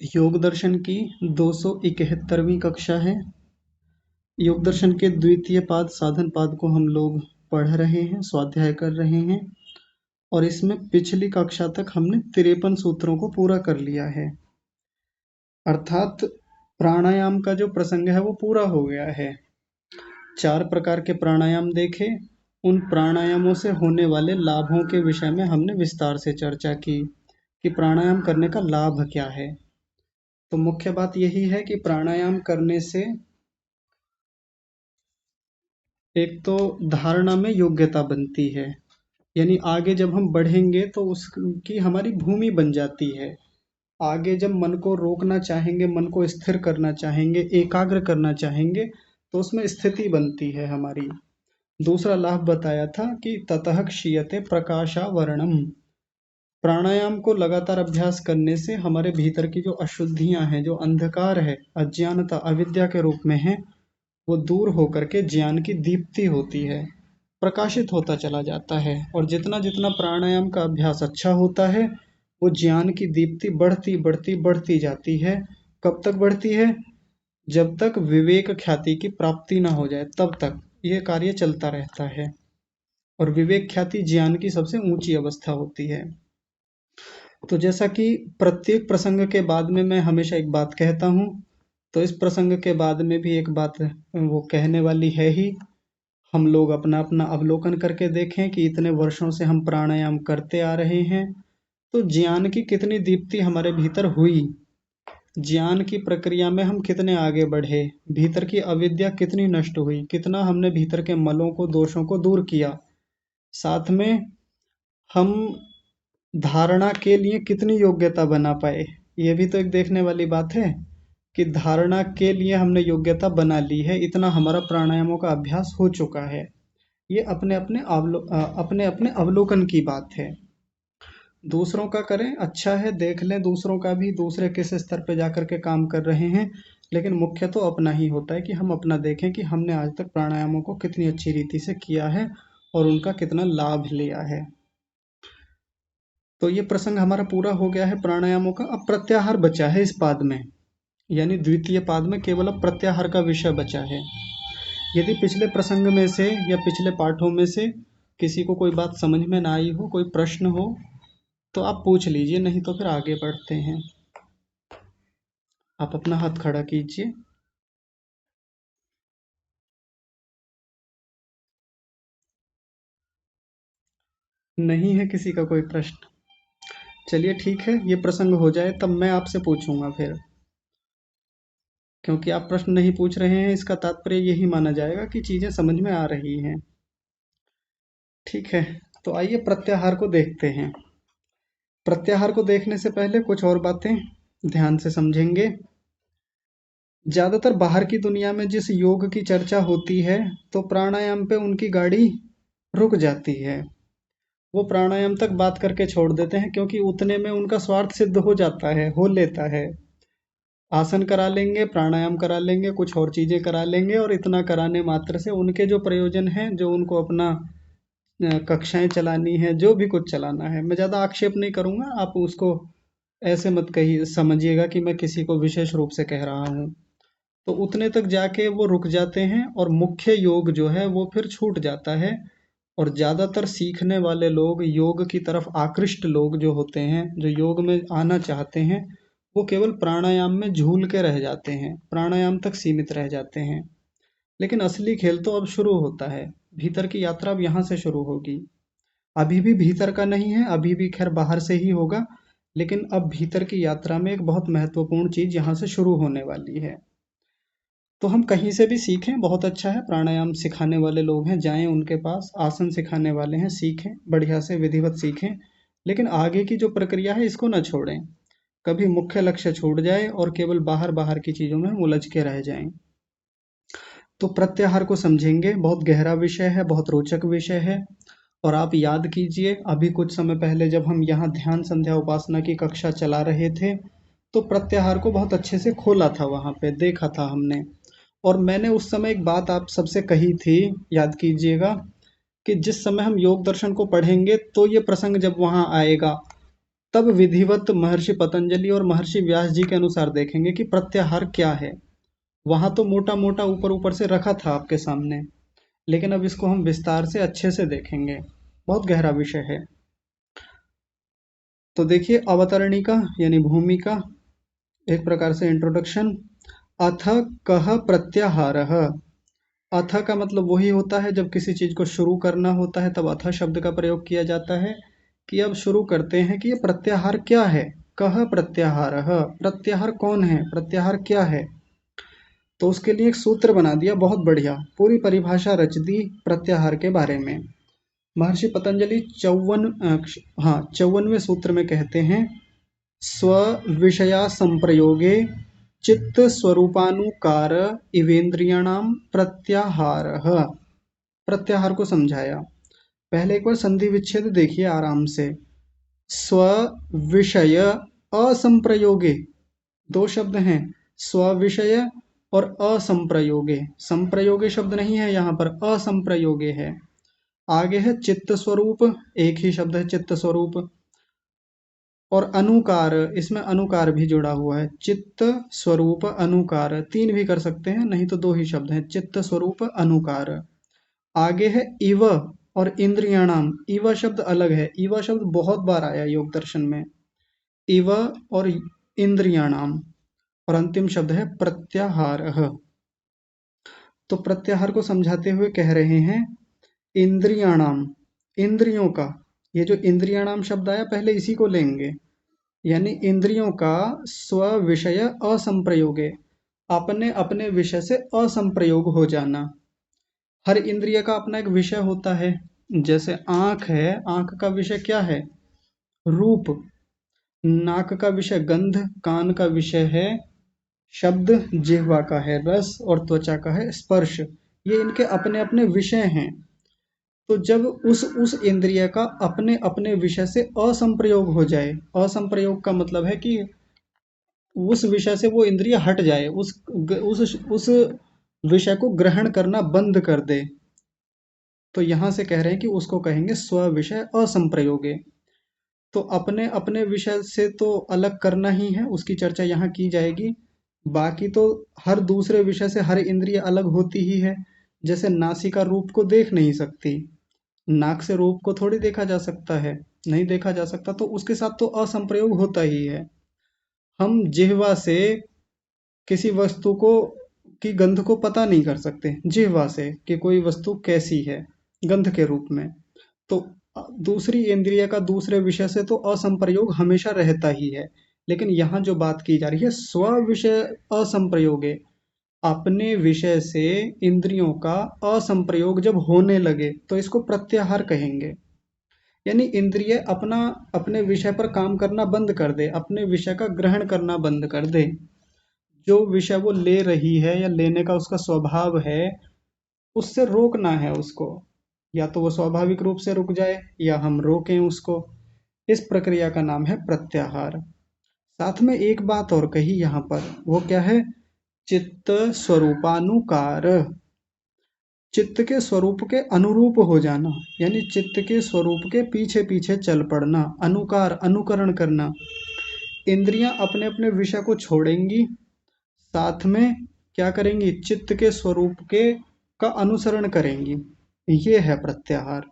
योग दर्शन की 271वीं कक्षा है। योग दर्शन के द्वितीय पाद साधन पाद को हम लोग पढ़ रहे हैं, स्वाध्याय कर रहे हैं और इसमें पिछली कक्षा तक हमने 53 सूत्रों को पूरा कर लिया है। अर्थात प्राणायाम का जो प्रसंग है वो पूरा हो गया है। 4 प्रकार के प्राणायाम देखे, उन प्राणायामों से होने वाले लाभों के विषय में हमने विस्तार से चर्चा की कि प्राणायाम करने का लाभ क्या है। तो मुख्य बात यही है कि प्राणायाम करने से एक तो धारणा में योग्यता बनती है, यानी आगे जब हम बढ़ेंगे तो उसकी हमारी भूमि बन जाती है। आगे जब मन को रोकना चाहेंगे, मन को स्थिर करना चाहेंगे, एकाग्र करना चाहेंगे, तो उसमें स्थिति बनती है हमारी। दूसरा लाभ बताया था कि ततः क्षीयते प्रकाशावरणम। प्राणायाम को लगातार अभ्यास करने से हमारे भीतर की जो अशुद्धियां हैं, जो अंधकार है, अज्ञानता, अविद्या के रूप में है, वो दूर होकर के ज्ञान की दीप्ति होती है, प्रकाशित होता चला जाता है। और जितना जितना प्राणायाम का अभ्यास अच्छा होता है, वो ज्ञान की दीप्ति बढ़ती बढ़ती बढ़ती जाती है। कब तक बढ़ती है? जब तक विवेक ख्याति की प्राप्ति ना हो जाए, तब तक ये कार्य चलता रहता है। और विवेक ख्याति ज्ञान की सबसे ऊंची अवस्था होती है। तो जैसा कि प्रत्येक प्रसंग के बाद में मैं हमेशा एक बात कहता हूँ, तो इस प्रसंग के बाद में भी एक बात वो कहने वाली है ही। हम लोग अपना अपना अवलोकन करके देखें कि इतने वर्षों से हम प्राणायाम करते आ रहे हैं, तो ज्ञान की कितनी दीप्ति हमारे भीतर हुई, ज्ञान की प्रक्रिया में हम कितने आगे बढ़े, भीतर की अविद्या कितनी नष्ट हुई, कितना हमने भीतर के मलों को, दोषों को दूर किया। साथ में हम धारणा के लिए कितनी योग्यता बना पाए, ये भी तो एक देखने वाली बात है कि धारणा के लिए हमने योग्यता बना ली है, इतना हमारा प्राणायामों का अभ्यास हो चुका है। ये अपने अपने अवलोकन की बात है। दूसरों का करें, अच्छा है, देख लें दूसरों का भी, दूसरे किस स्तर पे जाकर के काम कर रहे हैं, लेकिन मुख्य तो अपना ही होता है कि हम अपना देखें कि हमने आज तक प्राणायामों को कितनी अच्छी रीति से किया है और उनका कितना लाभ लिया है। तो ये प्रसंग हमारा पूरा हो गया है प्राणायामों का। अब प्रत्याहार बचा है इस पाद में, यानी द्वितीय पाद में केवल अब प्रत्याहार का विषय बचा है। यदि पिछले प्रसंग में से या पिछले पाठों में से किसी को कोई बात समझ में ना आई हो, कोई प्रश्न हो, तो आप पूछ लीजिए, नहीं तो फिर आगे बढ़ते हैं। आप अपना हाथ खड़ा कीजिए। नहीं है किसी का कोई प्रश्न? चलिए ठीक है, ये प्रसंग हो जाए तब मैं आपसे पूछूंगा फिर। क्योंकि आप प्रश्न नहीं पूछ रहे हैं, इसका तात्पर्य यही माना जाएगा कि चीजें समझ में आ रही हैं। ठीक है, तो आइए प्रत्याहार को देखते हैं। प्रत्याहार को देखने से पहले कुछ और बातें ध्यान से समझेंगे। ज्यादातर बाहर की दुनिया में जिस योग की चर्चा होती है, तो प्राणायाम पे उनकी गाड़ी रुक जाती है। वो प्राणायाम तक बात करके छोड़ देते हैं, क्योंकि उतने में उनका स्वार्थ सिद्ध हो जाता है, हो लेता है। आसन करा लेंगे, प्राणायाम करा लेंगे, कुछ और चीजें करा लेंगे, और इतना कराने मात्र से उनके जो प्रयोजन हैं, जो उनको अपना कक्षाएं चलानी है, जो भी कुछ चलाना है, मैं ज़्यादा आक्षेप नहीं करूँगा, आप उसको ऐसे मत कही समझिएगा कि मैं किसी को विशेष रूप से कह रहा हूँ। तो उतने तक जाके वो रुक जाते हैं और मुख्य योग जो है वो फिर छूट जाता है। और ज़्यादातर सीखने वाले लोग, योग की तरफ आकृष्ट लोग जो होते हैं, जो योग में आना चाहते हैं, वो केवल प्राणायाम में झूल के रह जाते हैं, प्राणायाम तक सीमित रह जाते हैं। लेकिन असली खेल तो अब शुरू होता है, भीतर की यात्रा अब यहाँ से शुरू होगी। अभी भी भीतर का नहीं है, अभी भी खैर बाहर से ही होगा, लेकिन अब भीतर की यात्रा में एक बहुत महत्वपूर्ण चीज यहाँ से शुरू होने वाली है। तो हम कहीं से भी सीखें, बहुत अच्छा है, प्राणायाम सिखाने वाले लोग हैं, जाएं उनके पास, आसन सिखाने वाले हैं, सीखें, बढ़िया से विधिवत सीखें। लेकिन आगे की जो प्रक्रिया है इसको ना छोड़ें, कभी मुख्य लक्ष्य छूट जाए और केवल बाहर बाहर की चीजों में हम उलझ के रह जाएं। तो प्रत्याहार को समझेंगे, बहुत गहरा विषय है, बहुत रोचक विषय है। और आप याद कीजिए, अभी कुछ समय पहले जब हम यहाँ ध्यान संध्या उपासना की कक्षा चला रहे थे, तो प्रत्याहार को बहुत अच्छे से खोला था, वहाँ पे देखा था हमने। और मैंने उस समय एक बात आप सबसे कही थी, याद कीजिएगा, कि जिस समय हम योग दर्शन को पढ़ेंगे तो ये प्रसंग जब वहाँ आएगा, तब विधिवत महर्षि पतंजलि और महर्षि व्यास जी के अनुसार देखेंगे कि प्रत्याहार क्या है। वहां तो मोटा मोटा ऊपर ऊपर से रखा था आपके सामने, लेकिन अब इसको हम विस्तार से अच्छे से देखेंगे। बहुत गहरा विषय है। तो देखिए, अवतरणिका यानी भूमिका, एक प्रकार से इंट्रोडक्शन। अथ कह प्रत्याहारः। अथ का मतलब वही होता है जब किसी चीज को शुरू करना होता है तब अथ शब्द का प्रयोग किया जाता है, कि अब शुरू करते हैं कि ये प्रत्याहार क्या है। कह प्रत्याहारः, प्रत्याहार कौन है, प्रत्याहार क्या है। तो उसके लिए एक सूत्र बना दिया, बहुत बढ़िया, पूरी परिभाषा रच दी प्रत्याहार के बारे में। महर्षि पतंजलि 54वें सूत्र में कहते हैं, स्व विषया संप्रयोगे चित्त स्वरूपानुकार इवेन्द्रियाणाम प्रत्याहारः। प्रत्याहार को समझाया। पहले एक बार संधि विच्छेद देखिए आराम से। स्व विषय असंप्रयोगे, दो शब्द हैं, स्व विषय और असंप्रयोगे। संप्रयोगे शब्द नहीं है यहाँ पर, असंप्रयोगे है। आगे है चित्त स्वरूप, एक ही शब्द है चित्त स्वरूप। और अनुकार, इसमें अनुकार भी जुड़ा हुआ है, चित्त स्वरूप अनुकार, तीन भी कर सकते हैं, नहीं तो दो ही शब्द हैं, चित्त स्वरूप अनुकार। आगे है इव और इंद्रियाणाम। इव शब्द अलग है, इव शब्द बहुत बार आया योग दर्शन में। इव और इंद्रियाणाम। और अंतिम शब्द है प्रत्याहार। तो प्रत्याहार को समझाते हुए कह रहे हैं, इंद्रियाणाम, इंद्रियों का, ये जो इंद्रियाणाम शब्द आया पहले इसी को लेंगे, यानी इंद्रियों का स्व विषय असंप्रयोगे, अपने अपने विषय से असंप्रयोग हो जाना। हर इंद्रिय का अपना एक विषय होता है। जैसे आंख है, आंख का विषय क्या है, रूप। नाक का विषय गंध, कान का विषय है शब्द, जिह्वा का है रस और त्वचा का है स्पर्श। ये इनके अपने अपने विषय हैं। तो जब उस इंद्रिय का अपने अपने विषय से असंप्रयोग हो जाए, असंप्रयोग का मतलब है कि उस विषय से वो इंद्रिय हट जाए, उस विषय को ग्रहण करना बंद कर दे, तो यहां से कह रहे हैं कि उसको कहेंगे स्व विषय असंप्रयोगे। तो अपने अपने विषय से तो अलग करना ही है, उसकी चर्चा यहाँ की जाएगी। बाकी तो हर दूसरे विषय से हर इंद्रिय अलग होती ही है। जैसे नासिका रूप को देख नहीं सकती, नाक से रूप को थोड़ी देखा जा सकता है, नहीं देखा जा सकता, तो उसके साथ तो असंप्रयोग होता ही है। हम जिह्वा से किसी वस्तु को की गंध को पता नहीं कर सकते जिह्वा से कि कोई वस्तु कैसी है गंध के रूप में। तो दूसरी इंद्रिय का दूसरे विषय से तो असंप्रयोग हमेशा रहता ही है। लेकिन यहाँ जो बात की जा रही है स्व विषय असंप्रयोगे, अपने विषय से इंद्रियों का असंप्रयोग जब होने लगे तो इसको प्रत्याहार कहेंगे। यानी इंद्रिय अपना अपने विषय पर काम करना बंद कर दे, अपने विषय का ग्रहण करना बंद कर दे। जो विषय वो ले रही है या लेने का उसका स्वभाव है, उससे रोकना है उसको, या तो वो स्वाभाविक रूप से रुक जाए या हम रोकें उसको। इस प्रक्रिया का नाम है प्रत्याहार। साथ में एक बात और कही यहाँ पर, वो क्या है, चित्त स्वरूपानुकार, चित्त के स्वरूप के अनुरूप हो जाना, यानी चित्त के स्वरूप के पीछे पीछे चल पड़ना, अनुकार अनुकरण करना। इंद्रियां अपने अपने विषय को छोड़ेंगी, साथ में क्या करेंगी, चित्त के स्वरूप के का अनुसरण करेंगी। ये है प्रत्याहार।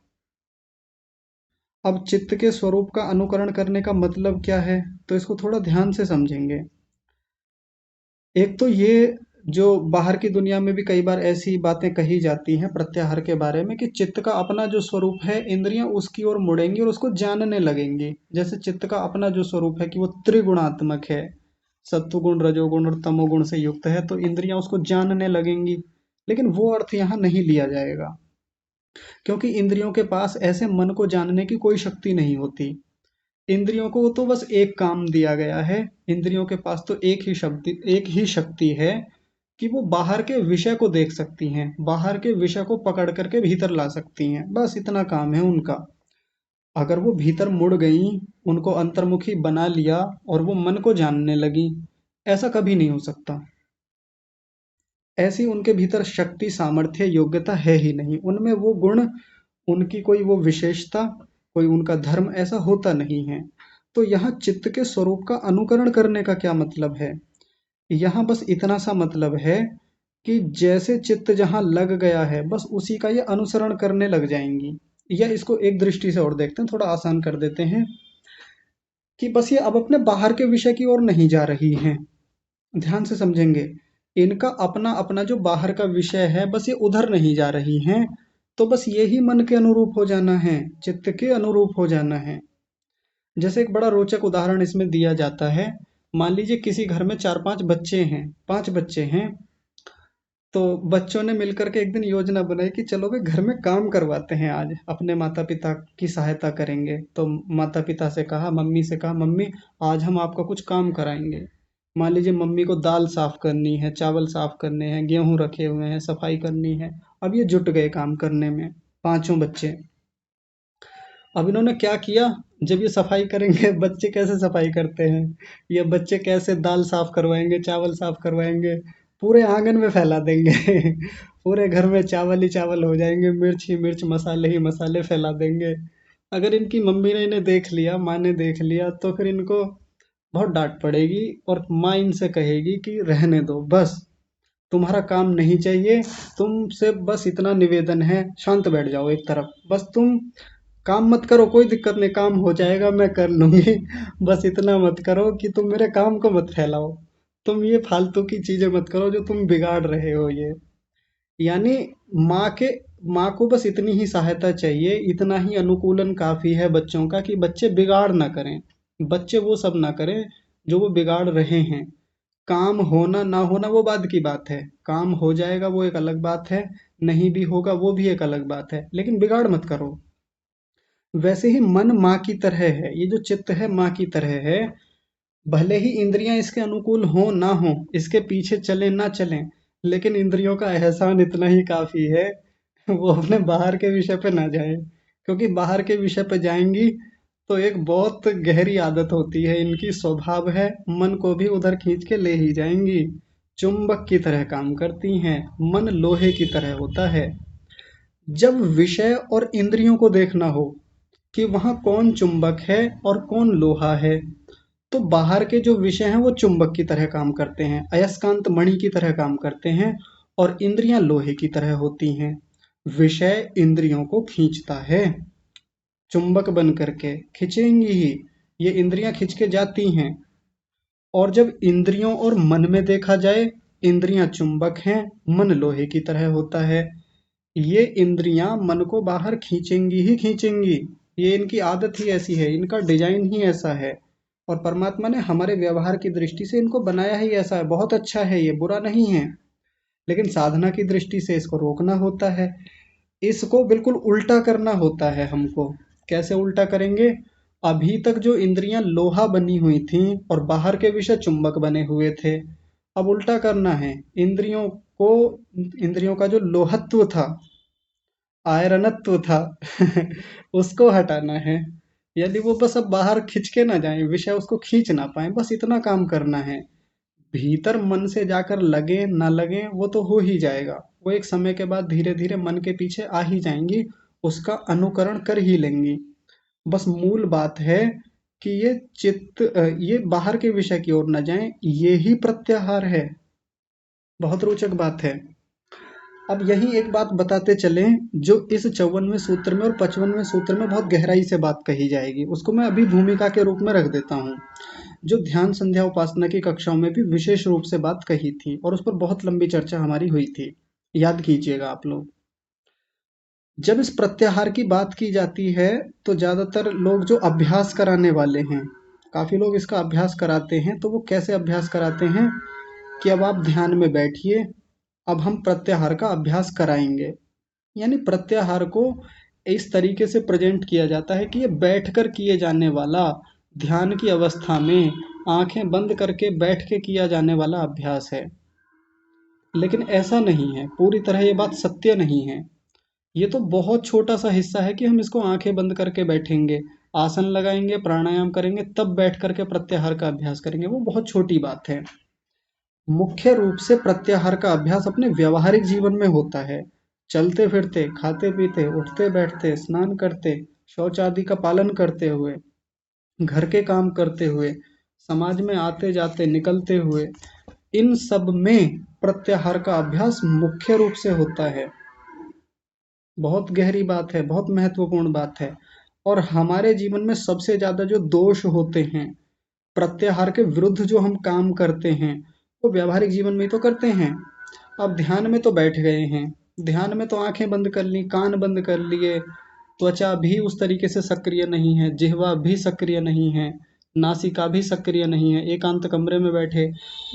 अब चित्त के स्वरूप का अनुकरण करने का मतलब क्या है, तो इसको थोड़ा ध्यान से समझेंगे। एक तो ये जो बाहर की दुनिया में भी कई बार ऐसी बातें कही जाती हैं प्रत्याहार के बारे में कि चित्त का अपना जो स्वरूप है, इंद्रियां उसकी ओर मुड़ेंगी और उसको जानने लगेंगी। जैसे चित्त का अपना जो स्वरूप है कि वो त्रिगुणात्मक है, सत्वगुण रजोगुण और तमोगुण से युक्त है, तो इंद्रियां उसको जानने लगेंगी। लेकिन वो अर्थ यहाँ नहीं लिया जाएगा, क्योंकि इंद्रियों के पास ऐसे मन को जानने की कोई शक्ति नहीं होती। इंद्रियों को तो बस एक काम दिया गया है, इंद्रियों के पास तो एक ही शक्ति है कि वो बाहर के विषय को देख सकती हैं, बाहर के विषय को पकड़ करके भीतर ला सकती हैं, बस इतना काम है उनका। अगर वो भीतर मुड़ गई, उनको अंतर्मुखी बना लिया और वो मन को जानने लगी, ऐसा कभी नहीं हो सकता। ऐसी उनके भीतर शक्ति सामर्थ्य योग्यता है ही नहीं, उनमें वो गुण, उनकी कोई वो विशेषता, कोई उनका धर्म ऐसा होता नहीं है। तो यहाँ चित्त के स्वरूप का अनुकरण करने का क्या मतलब है? यहाँ बस इतना सा मतलब है कि जैसे चित्त जहाँ लग गया है बस उसी का ये अनुसरण करने लग जाएंगी। या इसको एक दृष्टि से और देखते हैं, थोड़ा आसान कर देते हैं कि बस ये अब अपने बाहर के विषय की ओर नहीं जा रही हैं। ध्यान से समझेंगे, इनका अपना अपना जो बाहर का विषय है बस ये उधर नहीं जा रही हैं। तो बस यही मन के अनुरूप हो जाना है, चित्त के अनुरूप हो जाना है। जैसे एक बड़ा रोचक उदाहरण इसमें दिया जाता है। मान लीजिए किसी घर में चार पांच बच्चे हैं, पांच बच्चे हैं। तो बच्चों ने मिलकर के एक दिन योजना बनाई कि चलो भाई घर में काम करवाते हैं, आज अपने माता पिता की सहायता करेंगे। तो माता पिता से कहा, मम्मी से कहा, मम्मी आज हम आपका कुछ काम कराएंगे। मान लीजिए मम्मी को दाल साफ करनी है, चावल साफ करने हैं, गेहूं रखे हुए हैं, सफाई करनी है। अब ये जुट गए काम करने में, पांचों बच्चे। अब इन्होंने क्या किया, जब ये सफाई करेंगे बच्चे कैसे सफाई करते हैं, ये बच्चे कैसे दाल साफ करवाएंगे, चावल साफ करवाएंगे, पूरे आंगन में फैला देंगे पूरे घर में चावल ही चावल हो जाएंगे, मिर्च ही मिर्च, मसाले ही मसाले फैला देंगे। अगर इनकी मम्मी ने इन्हें देख लिया, माँ ने देख लिया, तो फिर इनको बहुत डांट पड़ेगी और माँ इनसे कहेगी कि रहने दो, बस तुम्हारा काम नहीं चाहिए, तुमसे बस इतना निवेदन है, शांत बैठ जाओ एक तरफ, बस तुम काम मत करो, कोई दिक्कत नहीं, काम हो जाएगा, मैं कर लूंगी बस इतना मत करो कि तुम मेरे काम को मत फैलाओ, तुम ये फालतू की चीजें मत करो जो तुम बिगाड़ रहे हो ये। यानी माँ के माँ को बस इतनी ही सहायता चाहिए, इतना ही अनुकूलन काफी है बच्चों का कि बच्चे बिगाड़ ना करें, बच्चे वो सब ना करें जो वो बिगाड़ रहे हैं। काम होना ना होना वो बाद की बात है, काम हो जाएगा वो एक अलग बात है, नहीं भी होगा वो भी एक अलग बात है, लेकिन बिगाड़ मत करो। वैसे ही मन माँ की तरह है, ये जो चित्त है माँ की तरह है। भले ही इंद्रियां इसके अनुकूल हो ना हो, इसके पीछे चले ना चलें, लेकिन इंद्रियों का एहसान इतना ही काफी है, वो अपने बाहर के विषय पे ना जाए। क्योंकि बाहर के विषय पे जाएंगी तो एक बहुत गहरी आदत होती है इनकी, स्वभाव है, मन को भी उधर खींच के ले ही जाएंगी। चुंबक की तरह काम करती हैं, मन लोहे की तरह होता है। जब विषय और इंद्रियों को देखना हो कि वहाँ कौन चुंबक है और कौन लोहा है, तो बाहर के जो विषय हैं वो चुंबक की तरह काम करते हैं, अयस्कांत मणि की तरह काम करते हैं, और इंद्रियां लोहे की तरह होती हैं। विषय इंद्रियों को खींचता है, चुंबक बन करके खींचेंगी ही, ये इंद्रियां खींच के जाती हैं। और जब इंद्रियों और मन में देखा जाए, इंद्रियां चुंबक हैं, मन लोहे की तरह होता है। ये इंद्रियां मन को बाहर खींचेंगी ही खींचेंगी, ये इनकी आदत ही ऐसी है, इनका डिजाइन ही ऐसा है। और परमात्मा ने हमारे व्यवहार की दृष्टि से इनको बनाया ही ऐसा है, बहुत अच्छा है, ये बुरा नहीं है। लेकिन साधना की दृष्टि से इसको रोकना होता है, इसको बिल्कुल उल्टा करना होता है हमको। कैसे उल्टा करेंगे? अभी तक जो इंद्रियां लोहा बनी हुई थीं और बाहर के विषय चुंबक बने हुए थे, अब उल्टा करना है। इंद्रियों को, इंद्रियों का जो लोहत्व था, आयरनत्व था उसको हटाना है। यदि वो बस अब बाहर खींच के ना जाए, विषय उसको खींच ना पाए, बस इतना काम करना है। भीतर मन से जाकर लगे ना लगे वो तो हो ही जाएगा, वो एक समय के बाद धीरे धीरे मन के पीछे आ ही जाएंगी, उसका अनुकरण कर ही लेंगी। बस मूल बात है कि ये चित्त ये बाहर के विषय की ओर न जाएं, ये ही प्रत्याहार है। बहुत रोचक बात है। अब यही एक बात बताते चलें जो इस 54वें सूत्र में और 55वें सूत्र में बहुत गहराई से बात कही जाएगी, उसको मैं अभी भूमिका के रूप में रख देता हूँ। जो ध्यान संध्या उपासना की कक्षाओं में भी विशेष रूप से बात कही थी और उस पर बहुत लंबी चर्चा हमारी हुई थी, याद कीजिएगा आप लोग। जब इस प्रत्याहार की बात की जाती है तो ज्यादातर लोग जो अभ्यास कराने वाले हैं, काफी लोग इसका अभ्यास कराते हैं। तो वो कैसे अभ्यास कराते हैं कि अब आप ध्यान में बैठिए, अब हम प्रत्याहार का अभ्यास कराएंगे। यानी प्रत्याहार को इस तरीके से प्रेजेंट किया जाता है कि ये बैठकर किए जाने वाला, ध्यान की अवस्था में आंखें बंद करके बैठ के किया जाने वाला अभ्यास है। लेकिन ऐसा नहीं है, पूरी तरह ये बात सत्य नहीं है। ये तो बहुत छोटा सा हिस्सा है कि हम इसको आंखें बंद करके बैठेंगे, आसन लगाएंगे, प्राणायाम करेंगे, तब बैठ करके प्रत्याहार का अभ्यास करेंगे, वो बहुत छोटी बात है। मुख्य रूप से प्रत्याहार का अभ्यास अपने व्यावहारिक जीवन में होता है, चलते फिरते, खाते पीते, उठते बैठते, स्नान करते, शौच आदि का पालन करते हुए। घर के काम करते हुए, समाज में आते जाते निकलते हुए, इन सब में प्रत्याहार का अभ्यास मुख्य रूप से होता है। बहुत गहरी बात है, बहुत महत्वपूर्ण बात है। और हमारे जीवन में सबसे ज्यादा जो दोष होते हैं, प्रत्याहार के विरुद्ध जो हम काम करते हैं, वो व्यावहारिक जीवन में ही तो करते हैं। अब ध्यान में तो बैठ गए हैं, ध्यान में तो आंखें बंद कर ली, कान बंद कर लिए, त्वचा भी उस तरीके से सक्रिय नहीं है, जिह्वा भी सक्रिय नहीं है, नासिका भी सक्रिय नहीं है, एकांत कमरे में बैठे,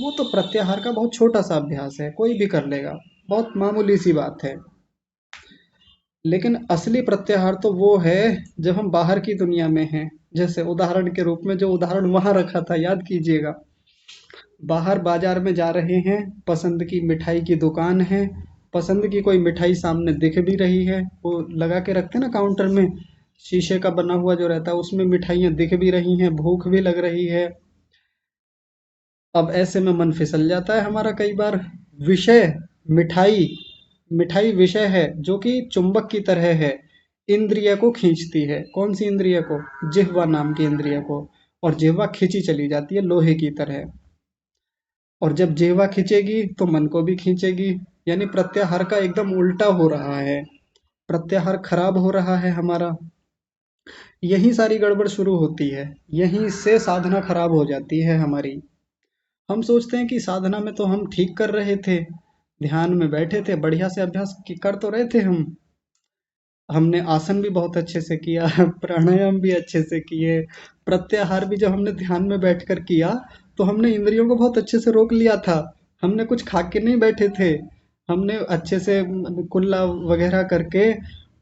वो तो प्रत्याहार का बहुत छोटा सा अभ्यास है, कोई भी कर लेगा, बहुत मामूली सी बात है। लेकिन असली प्रत्याहार तो वो है जब हम बाहर की दुनिया में हैं। जैसे उदाहरण के रूप में जो उदाहरण वहां रखा था, याद कीजिएगा। बाहर बाजार में जा रहे हैं, पसंद की मिठाई की दुकान है, पसंद की कोई मिठाई सामने दिख भी रही है, वो लगा के रखते हैं ना काउंटर में, शीशे का बना हुआ जो रहता है, उसमें मिठाइयाँ दिख भी रही हैं, भूख भी लग रही है। अब ऐसे में मन फिसल जाता है हमारा कई बार। विषय, मिठाई, मिठाई विषय है जो कि चुंबक की तरह है, इंद्रिय को खींचती है। कौन सी इंद्रिय को? जिह्वा नाम की इंद्रिय को। और जिह्वा खींची चली जाती है लोहे की तरह। और जब जिह्वा खींचेगी तो मन को भी खींचेगी। यानी प्रत्याहार का एकदम उल्टा हो रहा है, प्रत्याहार खराब हो रहा है हमारा। यही सारी गड़बड़ शुरू होती है, यहीं से साधना खराब हो जाती है हमारी। हम सोचते हैं कि साधना में तो हम ठीक कर रहे थे, ध्यान में बैठे थे, बढ़िया से अभ्यास कर तो रहे थे हम। हमने आसन भी बहुत अच्छे से किया, प्राणायाम भी अच्छे से किए, प्रत्याहार भी जब हमने ध्यान में बैठकर किया तो हमने इंद्रियों को बहुत अच्छे से रोक लिया था। हमने कुछ खा के नहीं बैठे थे, हमने अच्छे से कुल्ला वगैरह करके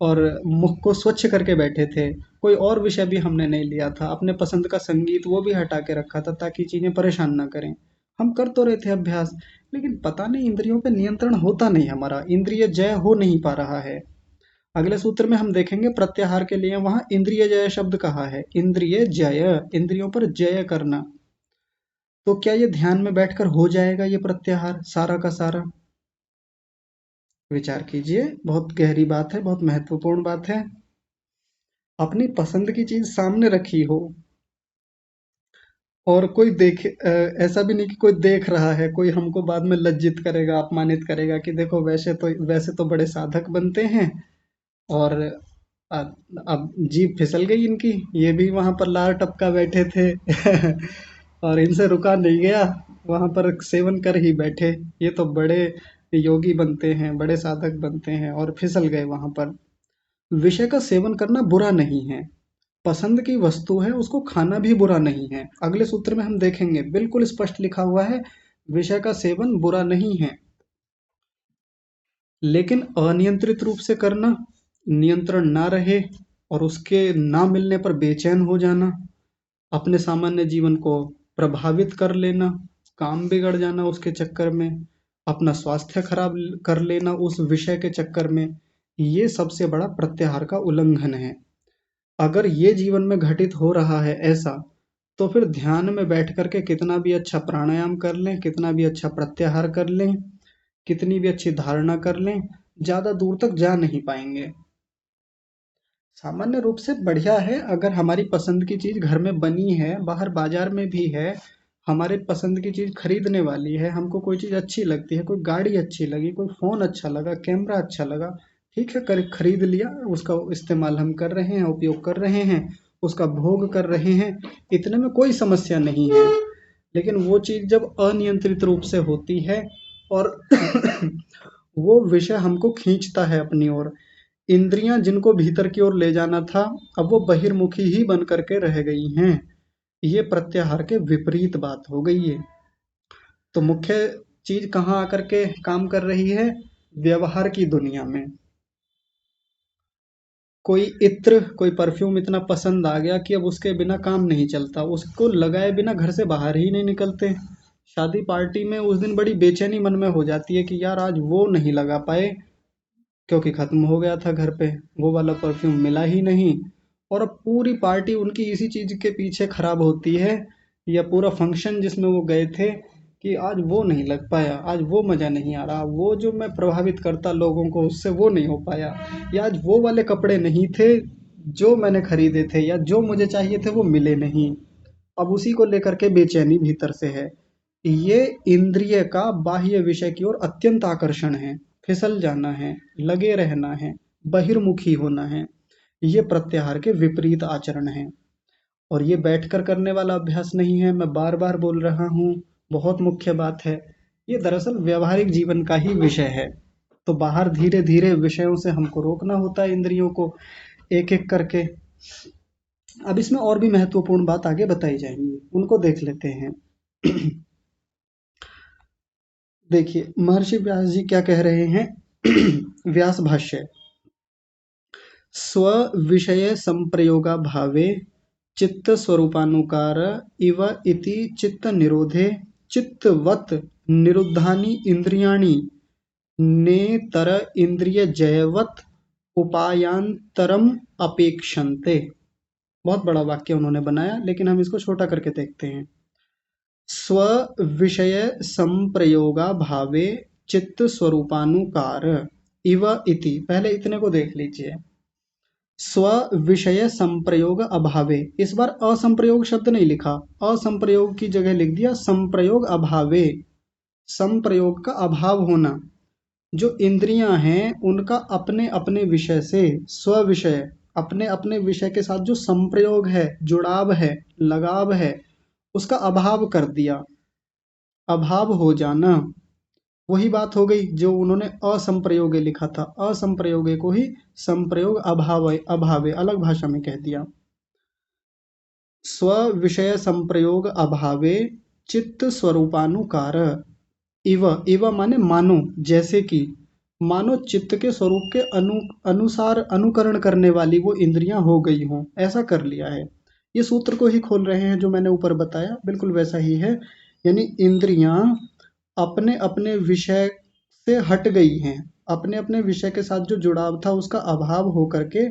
और मुख को स्वच्छ करके बैठे थे। कोई और विषय भी हमने नहीं लिया था, अपने पसंद का संगीत वो भी हटा के रखा था ताकि चीजें परेशान ना करें। हम कर तो रहे थे अभ्यास, लेकिन पता नहीं इंद्रियों पे नियंत्रण होता नहीं हमारा, इंद्रिय जय हो नहीं पा रहा है। अगले सूत्र में हम देखेंगे प्रत्याहार के लिए वहां इंद्रिय जय शब्द कहा है, इंद्रिय जय, इंद्रियों पर जय करना। तो क्या ये ध्यान में बैठकर हो जाएगा ये प्रत्याहार सारा का सारा? विचार कीजिए, बहुत गहरी बात है, बहुत महत्वपूर्ण बात है। अपनी पसंद की चीज सामने रखी हो और कोई देखे, ऐसा भी नहीं कि कोई देख रहा है, कोई हमको बाद में लज्जित करेगा, अपमानित करेगा कि देखो वैसे तो बड़े साधक बनते हैं, और अब जीभ फिसल गई इनकी, ये भी वहां पर लार टपका बैठे थे और इनसे रुका नहीं गया, वहां पर सेवन कर ही बैठे। ये तो बड़े योगी बनते हैं, बड़े साधक बनते हैं और फिसल गए वहां पर। विषय का सेवन करना बुरा नहीं है, पसंद की वस्तु है उसको खाना भी बुरा नहीं है। अगले सूत्र में हम देखेंगे बिल्कुल स्पष्ट लिखा हुआ है, विषय का सेवन बुरा नहीं है, लेकिन अनियंत्रित रूप से करना, नियंत्रण ना रहे और उसके ना मिलने पर बेचैन हो जाना, अपने सामान्य जीवन को प्रभावित कर लेना, काम बिगड़ जाना उसके चक्कर में, अपना स्वास्थ्य खराब कर लेना उस विषय के चक्कर में, ये सबसे बड़ा प्रत्याहार का उल्लंघन है। अगर ये जीवन में घटित हो रहा है ऐसा, तो फिर ध्यान में बैठ करके कितना भी अच्छा प्राणायाम कर लें, कितना भी अच्छा प्रत्याहार कर लें, कितनी भी अच्छी धारणा कर लें, ज्यादा दूर तक जा नहीं पाएंगे। सामान्य रूप से बढ़िया है अगर हमारी पसंद की चीज घर में बनी है, बाहर बाजार में भी है, हमारे पसंद की चीज खरीदने वाली है, हमको कोई चीज अच्छी लगती है, कोई गाड़ी अच्छी लगी, कोई फोन अच्छा लगा, कैमरा अच्छा लगा, ठीक है, कर खरीद लिया, उसका इस्तेमाल हम कर रहे हैं, उपयोग कर रहे हैं, उसका भोग कर रहे हैं, इतने में कोई समस्या नहीं है। लेकिन वो चीज जब अनियंत्रित रूप से होती है और वो विषय हमको खींचता है अपनी ओर, इंद्रियां जिनको भीतर की ओर ले जाना था, अब वो बहिर्मुखी ही बन करके रह गई हैं। ये प्रत्याहार के विपरीत बात हो गई है। तो मुख्य चीज कहाँ आकर के काम कर रही है? व्यवहार की दुनिया में। कोई इत्र, कोई परफ्यूम इतना पसंद आ गया कि अब उसके बिना काम नहीं चलता, उसको लगाए बिना घर से बाहर ही नहीं निकलते। शादी पार्टी में उस दिन बड़ी बेचैनी मन में हो जाती है कि यार आज वो नहीं लगा पाए, क्योंकि खत्म हो गया था घर पे, वो वाला परफ्यूम मिला ही नहीं। और अब पूरी पार्टी उनकी इसी चीज के पीछे खराब होती है, या पूरा फंक्शन जिसमें वो गए थे, कि आज वो नहीं लग पाया, आज वो मजा नहीं आ रहा, वो जो मैं प्रभावित करता लोगों को उससे वो नहीं हो पाया, या आज वो वाले कपड़े नहीं थे जो मैंने खरीदे थे या जो मुझे चाहिए थे वो मिले नहीं। अब उसी को लेकर के बेचैनी भीतर से है। ये इंद्रिय का बाह्य विषय की ओर अत्यंत आकर्षण है, फिसल जाना है, लगे रहना है, बहिर्मुखी होना है। ये प्रत्याहार के विपरीत आचरण है। और ये बैठकर करने वाला अभ्यास नहीं है, मैं बार बार बोल रहा हूँ। बहुत मुख्य बात है। ये दरअसल व्यवहारिक जीवन का ही विषय है। तो बाहर धीरे धीरे विषयों से हमको रोकना होता है, इंद्रियों को एक एक करके। अब इसमें और भी महत्वपूर्ण बात आगे बताई जाएंगी, उनको देख लेते हैं। देखिए महर्षि व्यास जी क्या कह रहे हैं। व्यास भाष्य। स्व विषय संप्रयोगा भावे चित्त स्वरूपानुकार इव इति चित्त निरोधे चित्तवत निरुद्धानि इंद्रियाणि नेतर इंद्रिय जयवत उपायांतरम अपेक्षन्ते। बहुत बड़ा वाक्य उन्होंने बनाया, लेकिन हम इसको छोटा करके देखते हैं। स्व विषय संप्रयोगा भावे चित्त स्वरूपानुकार इव इति, पहले इतने को देख लीजिए। स्व विषय संप्रयोग अभावे, इस बार असंप्रयोग शब्द नहीं लिखा, असंप्रयोग की जगह लिख दिया संप्रयोग अभावे। संप्रयोग का अभाव होना। जो इंद्रियां हैं उनका अपने अपने विषय से, स्व विषय, अपने अपने विषय के साथ जो संप्रयोग है, जुड़ाव है, लगाव है, उसका अभाव कर दिया। अभाव हो जाना, वही बात हो गई जो उन्होंने असंप्रयोगे लिखा था। असंप्रयोगे को ही संप्रयोग अभाव अभावे अलग भाषा में कह दिया। स्व विषय संप्रयोग अभावे चित्त स्वरूपानुकार इव, इव माने मानो, जैसे कि, मानो चित्त के स्वरूप के अनुसार अनुकरण करने वाली वो इंद्रियां हो गई हों, ऐसा कर लिया है। ये सूत्र को ही खोल रहे हैं जो मैंने ऊपर बताया, बिल्कुल वैसा ही है। यानी इंद्रियां अपने अपने विषय से हट गई हैं, अपने अपने विषय के साथ जो जुड़ाव था उसका अभाव होकर के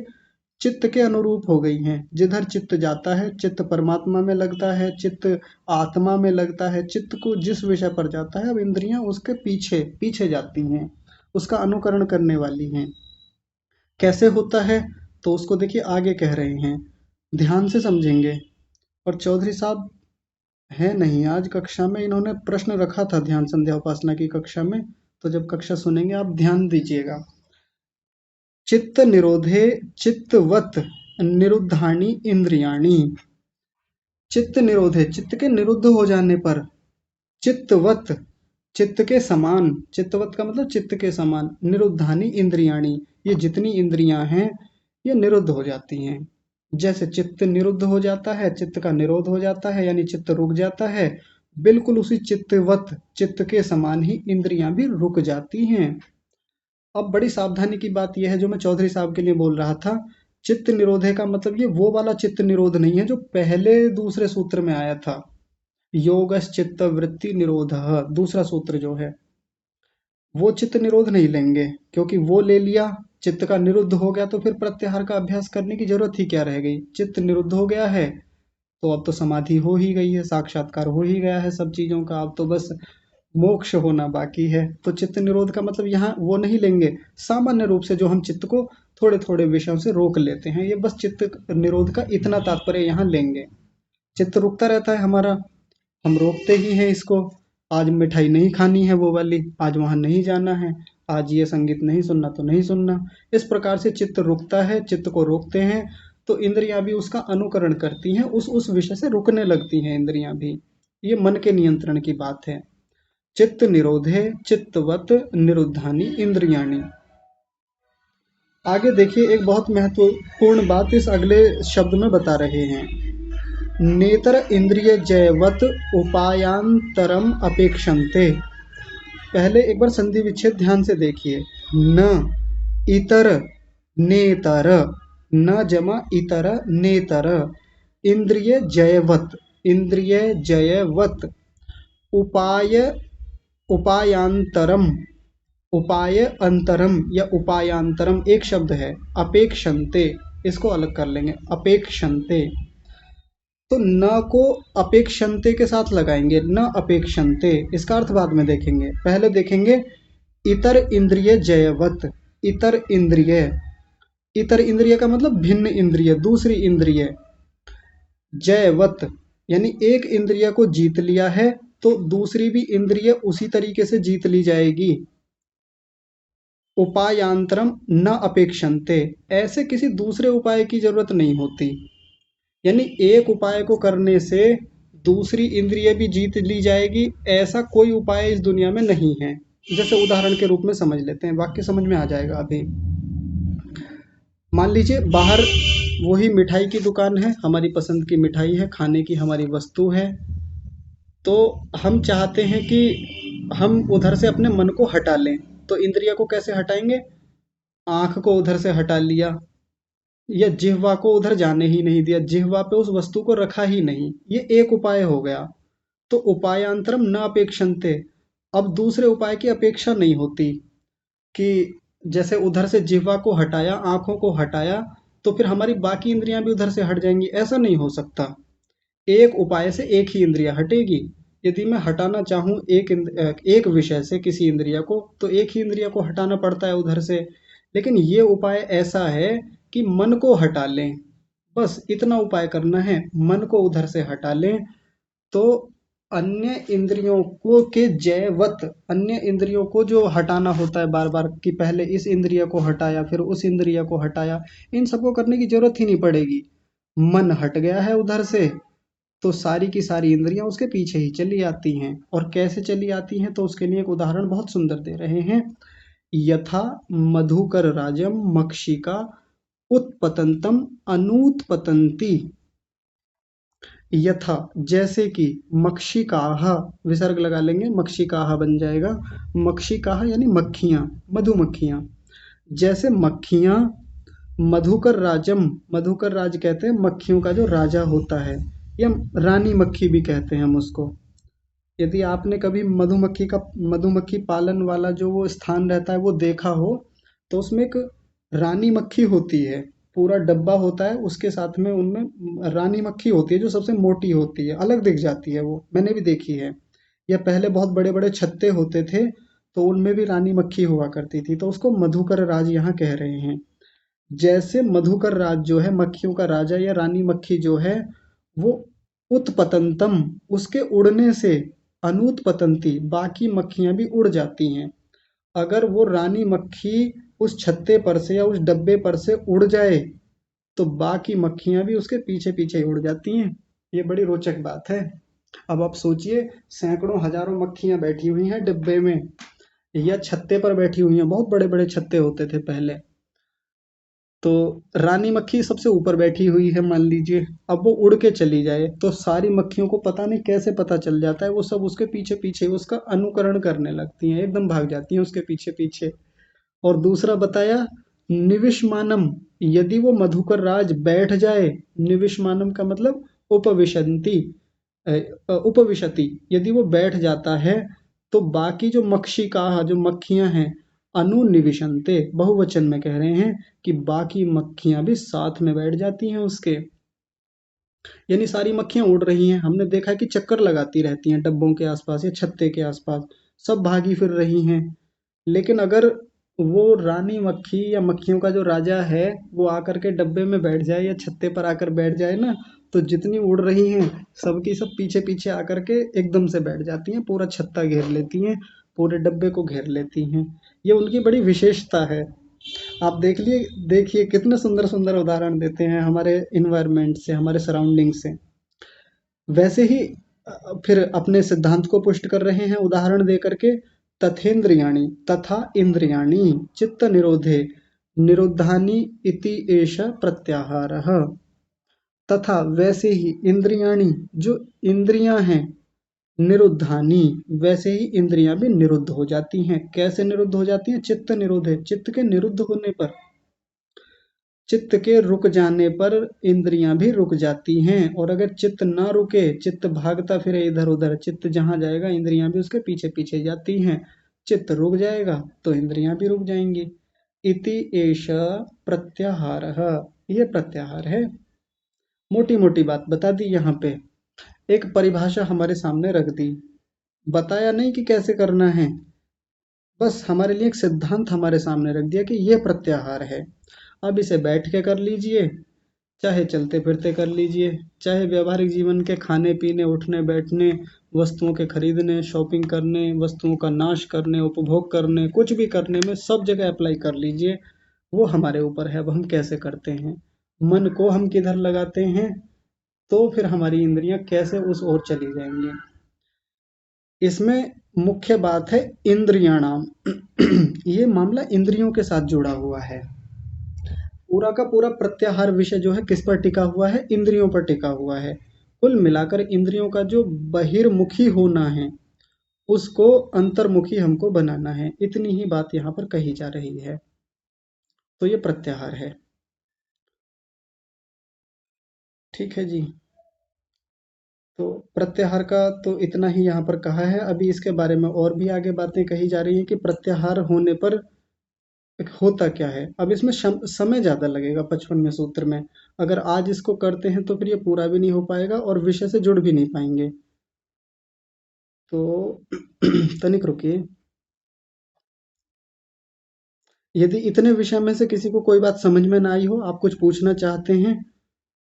चित्त के अनुरूप हो गई हैं। जिधर चित्त जाता है, चित्त परमात्मा में लगता है, चित्त आत्मा में लगता है। चित्त को जिस विषय पर जाता है, अब इंद्रियां उसके पीछे पीछे जाती हैं, उसका अनुकरण करने वाली हैं। कैसे होता है तो उसको देखिए आगे कह रहे हैं, ध्यान से समझेंगे। और चौधरी साहब है नहीं आज कक्षा में, इन्होंने प्रश्न रखा था ध्यान संध्या उपासना की कक्षा में, तो जब कक्षा सुनेंगे आप ध्यान दीजिएगा। चित्त निरोधे चित्तवत निरुद्धानि इंद्रियाणि। चित्त निरोधे, चित्त के निरुद्ध हो जाने पर, चित्तवत, चित्त के समान, चित्तवत का मतलब चित्त के समान, निरुद्धानि इंद्रियाणि, ये जितनी इंद्रियां हैं ये निरुद्ध हो जाती हैं। जैसे चित्त निरुद्ध हो जाता है, चित्त का निरोध हो जाता है, यानी चित्त रुक जाता है, बिल्कुल उसी चित्तवत, चित्त के समान ही इंद्रियां भी रुक जाती हैं। अब बड़ी सावधानी की बात यह है जो मैं चौधरी साहब के लिए बोल रहा था, चित्त निरोधे का मतलब ये वो वाला चित्त निरोध नहीं है जो पहले दूसरे सूत्र में आया था। योगश्चित्त वृत्ति निरोधः, दूसरा सूत्र जो है वो चित्त निरोध नहीं लेंगे, क्योंकि वो ले लिया, चित्त का निरुद्ध हो गया तो फिर प्रत्याहार का अभ्यास करने की जरूरत ही क्या रह गई। चित्त निरुद्ध हो गया है तो अब तो समाधि हो ही गई है, साक्षात्कार हो ही गया है सब चीजों का, अब तो बस मोक्ष होना बाकी है। तो चित्त निरोध का मतलब यहाँ वो नहीं लेंगे, सामान्य रूप से जो हम चित्त को थोड़े थोड़े विषयों से रोक लेते हैं, ये बस चित्त निरोध का इतना तात्पर्य यहाँ लेंगे। चित्त रुकता रहता है हमारा, हम रोकते ही हैं इसको। आज मिठाई नहीं खानी है वो वाली, आज वहां नहीं जाना है, आज ये संगीत नहीं सुनना तो नहीं सुनना। इस प्रकार से चित्त रुकता है, चित्त को रोकते हैं तो इंद्रियां भी उसका अनुकरण करती हैं, उस विषय से रुकने लगती हैं इंद्रियां भी। ये मन के नियंत्रण की बात है। चित्त निरोधे चित्तवत निरुद्धानि इंद्रियाणि। आगे देखिए एक बहुत महत्वपूर्ण बात इस अगले शब्द में बता रहे हैं, नेतर इंद्रिय जयवत उपायांतरम अपेक्षन्ते। पहले एक बार संधि विच्छेद ध्यान से देखिए, न इतर नेतर, न जमा इतर नेतर, इंद्रिय जयवत, इंद्रिय जयवत, उपाय उपायांतरम, उपाय अंतरम या उपायांतरम एक शब्द है, अपेक्षन्ते, इसको अलग कर लेंगे, अपेक्षन्ते। तो न को अपेक्षन्ते के साथ लगाएंगे, न अपेक्षन्ते, इसका अर्थ बाद में देखेंगे, पहले देखेंगे इतर इंद्रिय जयवत। इतर इंद्रिय, इतर इंद्रिय का मतलब भिन्न इंद्रिय, दूसरी इंद्रिय। जयवत यानी एक इंद्रिय को जीत लिया है तो दूसरी भी इंद्रिय उसी तरीके से जीत ली जाएगी। उपायांतरम न अपेक्षन्ते, ऐसे किसी दूसरे उपाय की जरूरत नहीं होती। यानी एक उपाय को करने से दूसरी इंद्रिय भी जीत ली जाएगी, ऐसा कोई उपाय इस दुनिया में नहीं है। जैसे उदाहरण के रूप में समझ लेते हैं, वाक्य समझ में आ जाएगा अभी। मान लीजिए बाहर वही मिठाई की दुकान है, हमारी पसंद की मिठाई है, खाने की हमारी वस्तु है, तो हम चाहते हैं कि हम उधर से अपने मन को हटा लें। तो इंद्रिय को कैसे हटाएंगे? आंख को उधर से हटा लिया, या जिह्वा को उधर जाने ही नहीं दिया, जिह्वा पे उस वस्तु को रखा ही नहीं, ये एक उपाय हो गया। तो उपायांतरम न अपेक्षन्ते, अब दूसरे उपाय की अपेक्षा नहीं होती कि जैसे उधर से जिह्वा को हटाया, आंखों को हटाया, तो फिर हमारी बाकी इंद्रियां भी उधर से हट जाएंगी, ऐसा नहीं हो सकता। एक उपाय से एक ही इंद्रिया हटेगी। यदि मैं हटाना चाहूँ एक विषय से किसी इंद्रिया को, तो एक ही इंद्रिया को हटाना पड़ता है उधर से। लेकिन ये उपाय ऐसा है कि मन को हटा लें, बस इतना उपाय करना है, मन को उधर से हटा लें। तो अन्य इंद्रियों को के जयवत, अन्य इंद्रियों को जो हटाना होता है बार बार, कि पहले इस इंद्रिय को हटाया फिर उस इंद्रिय को हटाया, इन सबको करने की जरूरत ही नहीं पड़ेगी। मन हट गया है उधर से, तो सारी की सारी इंद्रियां उसके पीछे ही चली आती हैं। और कैसे चली आती हैं, तो उसके लिए एक उदाहरण बहुत सुंदर दे रहे हैं। यथा मधुकर राजम मक्षिका उत्पतंतम अनुत्पतंती। यथा जैसे कि, मक्षिकाह विसर्ग लगा लेंगे, मक्षिकाह बन जाएगा। मक्षिकाह यानी मक्खियां, मधुमक्खियां। जैसे मक्खियां मधुकर राजम, मधुकर राज कहते हैं मक्खियों का जो राजा होता है, या रानी मक्खी भी कहते हैं हम उसको। यदि आपने कभी मधुमक्खी पालन वाला जो वो स्थान रहता है वो देखा हो, तो उसमें एक रानी मक्खी होती है, पूरा डब्बा होता है, उसके साथ में उनमें रानी मक्खी होती है जो सबसे मोटी होती है, अलग दिख जाती है, वो मैंने भी देखी है। या पहले बहुत बड़े बड़े छत्ते होते थे, तो उनमें भी रानी मक्खी हुआ करती थी, तो उसको मधुकर राज यहाँ कह रहे हैं। जैसे मधुकर राज जो है, मक्खियों का राजा या रानी मक्खी जो है, वो उत्पतंतम, उसके उड़ने से, अनुत्पतंती, बाकी मक्खियां भी उड़ जाती हैं। अगर वो रानी मक्खी उस छत्ते पर से या उस डब्बे पर से उड़ जाए, तो बाकी मक्खियां भी उसके पीछे पीछे ही उड़ जाती हैं। ये बड़ी रोचक बात है। अब आप सोचिए, सैकड़ों हजारों मक्खियां बैठी हुई हैं डिब्बे में, या छत्ते पर बैठी हुई हैं, बहुत बड़े बड़े छत्ते होते थे पहले। तो रानी मक्खी सबसे ऊपर बैठी हुई है मान लीजिए, अब वो उड़ के चली जाए, तो सारी मक्खियों को पता नहीं कैसे पता चल जाता है, वो सब उसके पीछे पीछे उसका अनुकरण करने लगती हैं, एकदम भाग जाती हैं उसके पीछे पीछे। और दूसरा बताया, निविष्मानम, यदि वो मधुकर राज बैठ जाए, निविष्मानम का मतलब उपविशंति, उपविशति, यदि वो बैठ जाता है, तो बाकी जो मक्षिका, जो मक्खियां हैं, अनुनिविशन्ते, बहुवचन में कह रहे हैं कि बाकी मक्खियां भी साथ में बैठ जाती हैं उसके। यानी सारी मक्खियां उड़ रही हैं, हमने देखा है कि चक्कर लगाती रहती हैं डब्बों के आसपास या छत्ते के आसपास, सब भागी फिर रही हैं। लेकिन अगर वो रानी मक्खी या मक्खियों का जो राजा है, वो आकर के डब्बे में बैठ जाए या छत्ते पर आकर बैठ जाए ना, तो जितनी उड़ रही हैं सबकी सब पीछे पीछे आकर के एकदम से बैठ जाती हैं, पूरा छत्ता घेर लेती हैं, पूरे डब्बे को घेर लेती हैं। ये उनकी बड़ी विशेषता है। आप देखिए कितने सुंदर सुंदर उदाहरण देते हैं हमारे इन्वायरमेंट से, हमारे सराउंडिंग से। वैसे ही फिर अपने सिद्धांत को पुष्ट कर रहे हैं उदाहरण दे करके। तथेन्द्रियाणि, तथा इंद्रियाणि चित्त निरोधे निरुद्धानि इति एष प्रत्याहारः। तथा वैसे ही इंद्रियाणि, जो इंद्रियां हैं, निरुद्धानि, वैसे ही इंद्रियां भी निरुद्ध हो जाती हैं। कैसे निरुद्ध हो जाती हैं? चित्त निरोधे, चित्त के निरुद्ध होने पर, चित्त के रुक जाने पर इंद्रियां भी रुक जाती हैं। और अगर चित्त ना रुके, चित्त भागता फिरे इधर उधर, चित्त जहां जाएगा इंद्रियां भी उसके पीछे पीछे जाती हैं। चित्त रुक जाएगा तो इंद्रियां भी रुक जाएंगी। इति एष प्रत्याहारः, ये प्रत्याहार है। मोटी मोटी बात बता दी यहाँ पे, एक परिभाषा हमारे सामने रख दी, बताया नहीं कि कैसे करना है, बस हमारे लिए एक सिद्धांत हमारे सामने रख दिया कि यह प्रत्याहार है। अब इसे बैठ के कर लीजिए, चाहे चलते फिरते कर लीजिए, चाहे व्यवहारिक जीवन के खाने पीने उठने बैठने, वस्तुओं के खरीदने शॉपिंग करने, वस्तुओं का नाश करने उपभोग करने, कुछ भी करने में सब जगह अप्लाई कर लीजिए। वो हमारे ऊपर है, अब हम कैसे करते हैं, मन को हम किधर लगाते हैं, तो फिर हमारी इंद्रियां कैसे उस ओर चली जाएंगी। इसमें मुख्य बात है इंद्रियाणाम। ये मामला इंद्रियों के साथ जुड़ा हुआ है। पूरा का पूरा प्रत्याहार विषय जो है किस पर टिका हुआ है, इंद्रियों पर टिका हुआ है। कुल मिलाकर इंद्रियों का जो बहिर्मुखी होना है उसको अंतर्मुखी हमको बनाना है, इतनी ही बात यहाँ पर कही जा रही है। तो ये प्रत्याहार है। ठीक है जी। तो प्रत्याहार का तो इतना ही यहाँ पर कहा है। अभी इसके बारे में और भी आगे बातें कही जा रही हैं कि प्रत्याहार होने पर होता क्या है। अब इसमें समय ज़्यादा लगेगा 55वें सूत्र में। अगर आज इसको करते हैं तो फिर ये पूरा भी नहीं हो पाएगा और विषय से जुड़ भी नहीं पाएंगे। तो तनिक रुकिए। यदि इतने विषय में से किसी को कोई बात समझ में ना आई हो, आप कुछ पूछना चाहते हैं,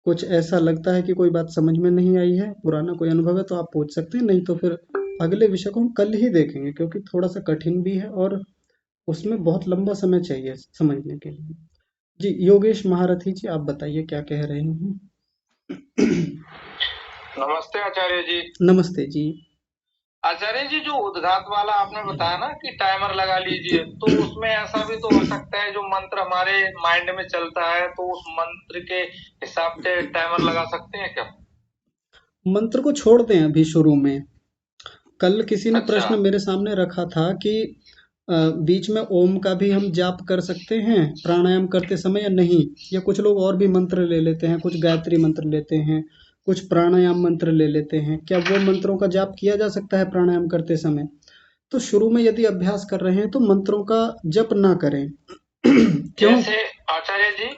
कुछ ऐसा लगता है कि कोई बात समझ में नहीं आई है, पुराना कोई अनुभव है, तो आप पूछ सकते हैं। नहीं तो फिर अगले विषय को हम कल ही देखेंगे, क्योंकि थोड़ा सा कठिन भी है और उसमें बहुत लंबा समय चाहिए समझने के लिए। जी योगेश महारथी जी, आप बताइए क्या कह रहे हैं। नमस्ते आचार्य जी। नमस्ते जी। आचार्य जी, जो उद्घात वाला आपने बताया ना कि टाइमर लगा लीजिए, तो उसमें ऐसा भी तो हो सकता है जो मंत्र हमारे माइंड में चलता है तो उस मंत्र के हिसाब से टाइमर लगा सकते हैं क्या? मंत्र को छोड़ दें अभी शुरू में। कल किसी ने अच्छा। प्रश्न मेरे सामने रखा था कि बीच में ओम का भी हम जाप कर सकते हैं प्राणायाम करते समय या नहीं, या कुछ लोग और भी मंत्र ले लेते हैं, कुछ गायत्री मंत्र लेते हैं, कुछ प्राणायाम मंत्र ले लेते हैं, क्या वो मंत्रों का जाप किया जा सकता है प्राणायाम करते समय। तो शुरू में यदि अभ्यास कर रहे हैं तो मंत्रों का जप ना करें। क्यों। जैसे आचार्य जी,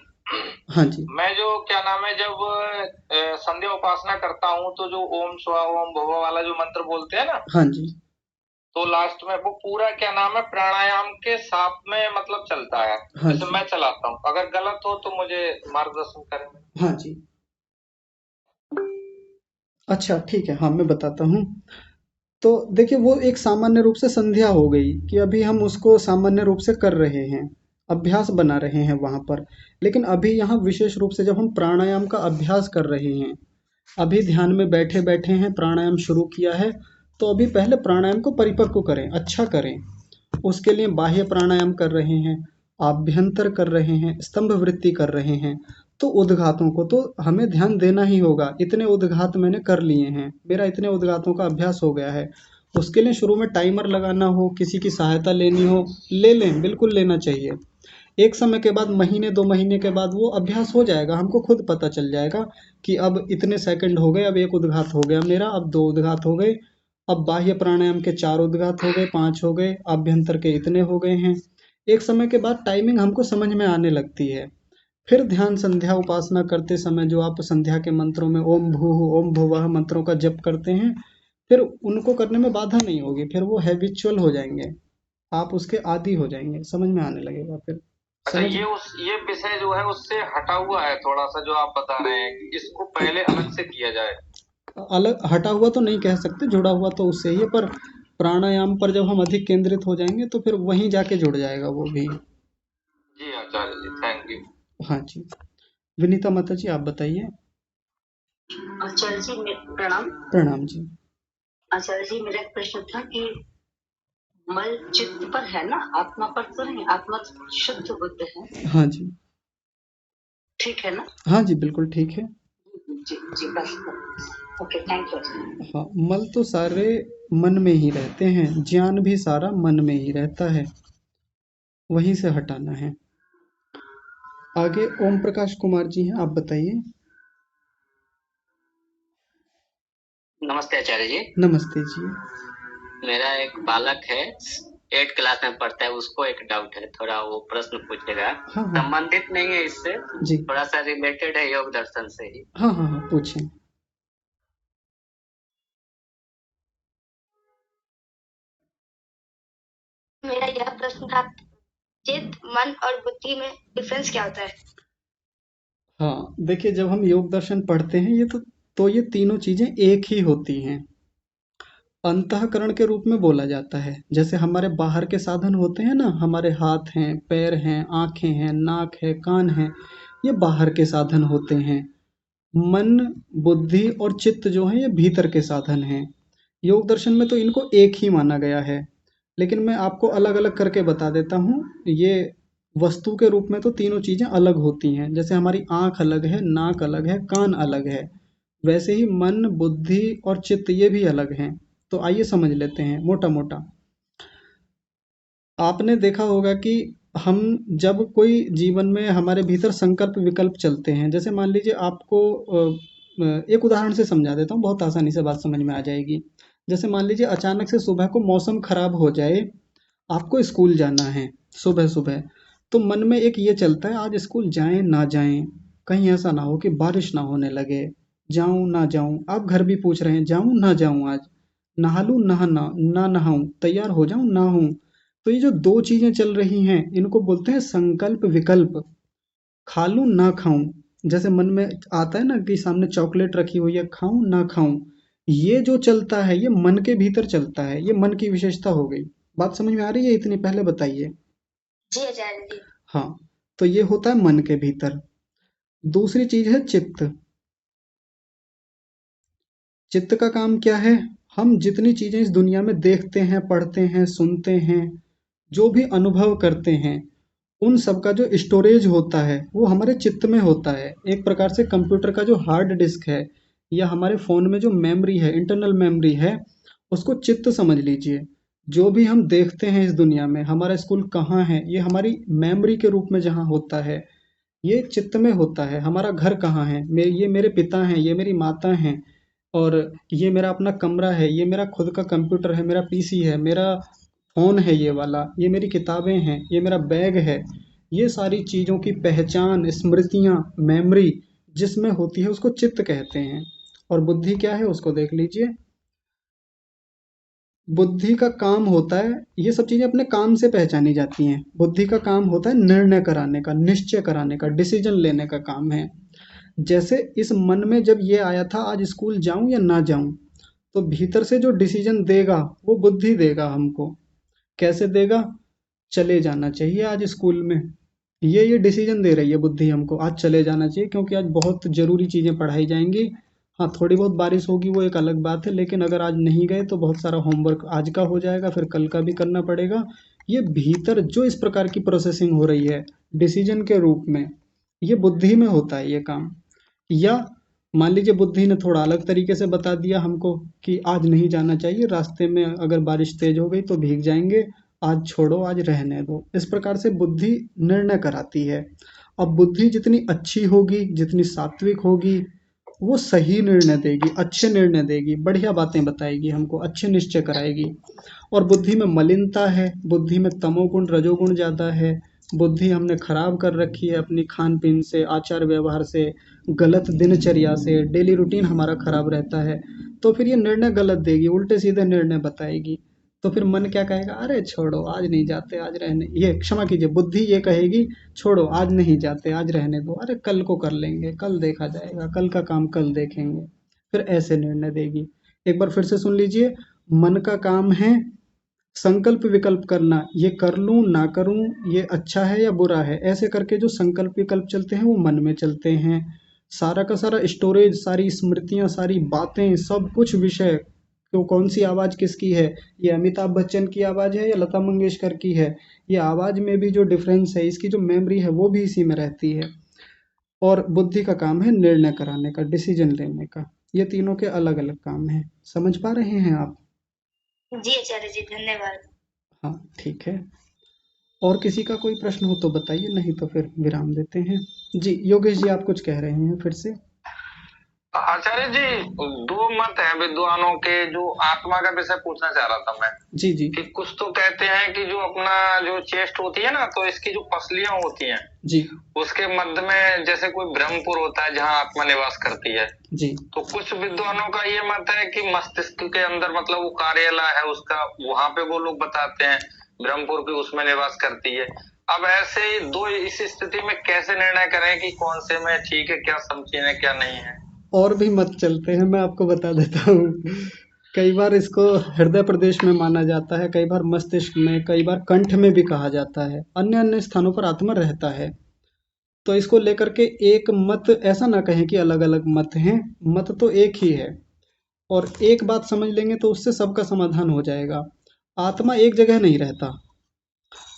हाँ जी। मैं जो क्या नाम है, जब संध्या उपासना करता हूँ तो जो ओम स्वा ओम भुवा वाला जो मंत्र बोलते हैं ना, हाँ जी। तो लास्ट में वो पूरा क्या नाम है प्राणायाम के साथ में मतलब चलता है, हाँ जैसे जी। मैं चलाता हूँ। अगर गलत हो तो मुझे मार्गदर्शन करें। हाँ जी। अच्छा ठीक है, हाँ मैं बताता हूँ। तो देखिए वो एक सामान्य रूप से संध्या हो गई कि अभी हम उसको सामान्य रूप से कर रहे हैं, अभ्यास बना रहे हैं वहाँ पर। लेकिन अभी यहाँ विशेष रूप से जब हम प्राणायाम का अभ्यास कर रहे हैं, अभी ध्यान में बैठे बैठे हैं, प्राणायाम शुरू किया है, तो अभी पहले प्राणायाम को परिपक्व करें, अच्छा करें। उसके लिए बाह्य प्राणायाम कर रहे हैं, आभ्यंतर कर रहे हैं, स्तंभ वृत्ति कर रहे हैं, तो उद्घातों को तो हमें ध्यान देना ही होगा। इतने उद्घात मैंने कर लिए हैं, मेरा इतने उद्घातों का अभ्यास हो गया है। उसके लिए शुरू में टाइमर लगाना हो, किसी की सहायता लेनी हो, ले लें, बिल्कुल लेना चाहिए। एक समय के बाद, महीने 2 महीने के बाद वो अभ्यास हो जाएगा, हमको खुद पता चल जाएगा कि अब इतने सेकंड हो गए, अब 1 उद्घात हो गया मेरा, अब 2 उद्घात हो गए, अब बाह्य प्राणायाम के 4 उद्घात हो गए, 5 हो गए, आभ्यंतर के इतने हो गए हैं। एक समय के बाद टाइमिंग हमको समझ में आने लगती है। फिर ध्यान संध्या उपासना करते समय जो आप संध्या के मंत्रों में ओम भूः ओम भुवः मंत्रों का जप करते हैं, फिर उनको करने में बाधा नहीं होगी, फिर वो हैबिचुअल हो जाएंगे, आप उसके आदी हो जाएंगे, समझ में आने लगेगा फिर। अच्छा, समझ। ये विषय जो है उससे हटा हुआ है थोड़ा सा, जो आप बता रहे हैं कि इसको पहले अलग से किया जाए। अलग हटा हुआ तो नहीं कह सकते, जुड़ा हुआ तो उससे ही है, पर प्राणायाम पर जब हम अधिक केंद्रित हो जाएंगे तो फिर वहीं जाके जुड़ जाएगा वो भी। जी आचार्य जी, थैंक यू। हाँ जी। विनीता माता जी, आप बताइए। आचार्य जी प्रणाम। प्रणाम जी। आचार्य जी मेरा एक प्रश्न था कि मल चित्त पर है ना, आत्मा पर तो नहीं, आत्मा शुद्ध बुद्ध है। हाँ जी। ठीक है ना? हाँ जी, बिल्कुल ठीक है। जी जी बस। Okay, thank you. हाँ, मल तो सारे मन में ही रहते हैं, ज्ञान भी सारा मन में ही रहता है, वहीं से हटाना है। आगे ओम प्रकाश कुमार जी हैं, आप बताइए। नमस्ते आचार्य जी। नमस्ते जी। मेरा एक बालक है, 8 क्लास में पढ़ता है, उसको एक डाउट है, थोड़ा वो प्रश्न पूछेगा। हाँ हाँ। संबंधित नहीं है इससे, जी। थोड़ा सा रिलेटेड है योग दर्शन से ही। हाँ हाँ हाँ, पूछें। मेरा यह प्रश्न था चित्त, मन और बुद्धि में डिफरेंस क्या होता है? हाँ, देखिए जब हम योग दर्शन पढ़ते हैं तो ये तीनों चीजें एक ही होती हैं। अंतःकरण के रूप में बोला जाता है। जैसे हमारे बाहर के साधन होते हैं ना, हमारे हाथ हैं, पैर हैं, आँखें हैं, नाक है, कान है, ये बाहर के साधन होते हैं। मन, बुद्धि और चित्त जो है ये भीतर के साधन हैं। योग दर्शन में तो इनको एक ही माना गया है, लेकिन मैं आपको अलग-अलग करके बता देता हूँ। ये वस्तु के रूप में तो तीनों चीजें अलग होती हैं। जैसे हमारी आँख अलग है, नाक अलग है, कान अलग है, वैसे ही मन, बुद्धि और चित्त ये भी अलग हैं। तो आइए समझ लेते हैं मोटा-मोटा। आपने देखा होगा कि हम जब कोई जीवन में हमारे भीतर संकल्प विकल्प चलते हैं, जैसे मान लीजिए आपको एक उदाहरण से समझा देता हूँ, बहुत आसानी से बात समझ में आ जाएगी। जैसे मान लीजिए अचानक से सुबह को मौसम खराब हो जाए, आपको स्कूल जाना है सुबह सुबह, तो मन में एक ये चलता है आज स्कूल जाएं ना जाएं, कहीं ऐसा ना हो कि बारिश ना होने लगे, जाऊं ना जाऊं। आप घर भी पूछ रहे हैं जाऊं ना जाऊं, आज नहा लूं ना नहाऊं, तैयार हो जाऊं ना हूं। तो ये जो दो चीजें चल रही हैं इनको बोलते हैं संकल्प विकल्प। खा लूं ना खाऊं, जैसे मन में आता है ना कि सामने चॉकलेट रखी हुई है, खाऊं ना खाऊं, ये जो चलता है ये मन के भीतर चलता है, ये मन की विशेषता हो गई। बात समझ में आ रही है इतनी, पहले बताइए। जी आचार्य जी। हाँ, तो ये होता है मन के भीतर। दूसरी चीज है चित्त। चित्त का काम क्या है? हम जितनी चीजें इस दुनिया में देखते हैं, पढ़ते हैं, सुनते हैं, जो भी अनुभव करते हैं, उन सब का जो स्टोरेज होता है वो हमारे चित्त में होता है। एक प्रकार से कंप्यूटर का जो हार्ड डिस्क है या हमारे फ़ोन में जो मेमोरी है, इंटरनल मेमोरी है, उसको चित्त समझ लीजिए। जो भी हम देखते हैं इस दुनिया में, हमारा स्कूल कहाँ है, ये हमारी मेमोरी के रूप में जहाँ होता है, ये चित्त में होता है। हमारा घर कहाँ है, ये मेरे पिता हैं, ये मेरी माता हैं, और ये मेरा अपना कमरा है, ये मेरा खुद का कंप्यूटर है, मेरा पीसी है, मेरा फ़ोन है ये वाला, ये मेरी किताबें हैं, ये मेरा बैग है। ये सारी चीज़ों की पहचान, स्मृतियाँ, मेमोरी जिसमें होती है उसको चित्त कहते हैं। और बुद्धि क्या है उसको देख लीजिए। बुद्धि का काम होता है, ये सब चीज़ें अपने काम से पहचानी जाती हैं। बुद्धि का काम होता है निर्णय कराने का, निश्चय कराने का, डिसीजन लेने का काम है। जैसे इस मन में जब ये आया था आज स्कूल जाऊं या ना जाऊं, तो भीतर से जो डिसीजन देगा वो बुद्धि देगा हमको। कैसे देगा? चले जाना चाहिए आज स्कूल में, ये डिसीजन दे रही है बुद्धि हमको, आज चले जाना चाहिए क्योंकि आज बहुत ज़रूरी चीज़ें पढ़ाई जाएंगी। हाँ, थोड़ी बहुत बारिश होगी वो एक अलग बात है, लेकिन अगर आज नहीं गए तो बहुत सारा होमवर्क आज का हो जाएगा, फिर कल का भी करना पड़ेगा। ये भीतर जो इस प्रकार की प्रोसेसिंग हो रही है डिसीजन के रूप में, ये बुद्धि में होता है ये काम। या मान लीजिए बुद्धि ने थोड़ा अलग तरीके से बता दिया हमको कि आज नहीं जाना चाहिए, रास्ते में अगर बारिश तेज हो गई तो भीग जाएंगे, आज छोड़ो, आज रहने दो। इस प्रकार से बुद्धि निर्णय कराती है। अब बुद्धि जितनी अच्छी होगी, जितनी सात्विक होगी, वो सही निर्णय देगी, अच्छे निर्णय देगी, बढ़िया बातें बताएगी हमको, अच्छे निश्चय कराएगी। और बुद्धि में मलिनता है, बुद्धि में तमोगुण रजोगुण ज़्यादा है। बुद्धि हमने खराब कर रखी है अपनी खान पीन से, आचार व्यवहार से, गलत दिनचर्या से, डेली रूटीन हमारा खराब रहता है। तो फिर ये निर्णय गलत देगी, उल्टे सीधे निर्णय बताएगी। तो फिर मन क्या कहेगा? अरे छोड़ो, आज नहीं जाते, आज रहने, ये क्षमा कीजिए, बुद्धि ये कहेगी छोड़ो आज नहीं जाते, आज रहने दो, अरे कल को कर लेंगे, कल देखा जाएगा, कल का काम कल देखेंगे। फिर ऐसे निर्णय देगी। एक बार फिर से सुन लीजिए। मन का काम है संकल्प विकल्प करना, ये कर लूं ना करूं, ये अच्छा है या बुरा है, ऐसे करके जो संकल्प विकल्प चलते हैं वो मन में चलते हैं। सारा का सारा स्टोरेज, सारी स्मृतियां, सारी बातें, सब कुछ विषय, तो कौन सी आवाज़ किसकी है, ये अमिताभ बच्चन की आवाज़ है या लता मंगेशकर की है, ये आवाज़ में भी जो डिफरेंस है, इसकी जो मेमोरी है वो भी इसी में रहती है। और बुद्धि का काम है निर्णय कराने का, डिसीजन लेने का। ये तीनों के अलग अलग काम हैं। समझ पा रहे हैं आप? जी आचार्य जी, धन्यवाद। हाँ, ठीक है। और किसी का कोई प्रश्न हो तो बताइए, नहीं तो फिर विराम देते हैं। जी योगेश जी, आप कुछ कह रहे हैं फिर से? आचार्य जी, दो मत है विद्वानों के, जो आत्मा का विषय पूछना चाह रहा था मैं। जी जी कि कुछ तो कहते हैं कि जो अपना जो चेस्ट होती है ना, तो इसकी जो पसलियां होती हैं जी उसके मध्य में जैसे कोई ब्रह्मपुर होता है जहाँ आत्मा निवास करती है। जी तो कुछ विद्वानों का ये मत है कि मस्तिष्क के अंदर मतलब वो कार्यालय है उसका, वहां पे वो लोग बताते हैं ब्रह्मपुर की उसमें निवास करती है। अब ऐसे ही दो इस स्थिति में कैसे निर्णय करें कि कौन से में ठीक है, क्या समझीने क्या नहीं है? और भी मत चलते हैं, मैं आपको बता देता हूँ। कई बार इसको हृदय प्रदेश में माना जाता है, कई बार मस्तिष्क में, कई बार कंठ में भी कहा जाता है। अन्य अन्य स्थानों पर आत्मा रहता है। तो इसको लेकर के एक मत ऐसा ना कहें कि अलग अलग मत हैं, मत तो एक ही है। और एक बात समझ लेंगे तो उससे सबका समाधान हो जाएगा। आत्मा एक जगह नहीं रहता।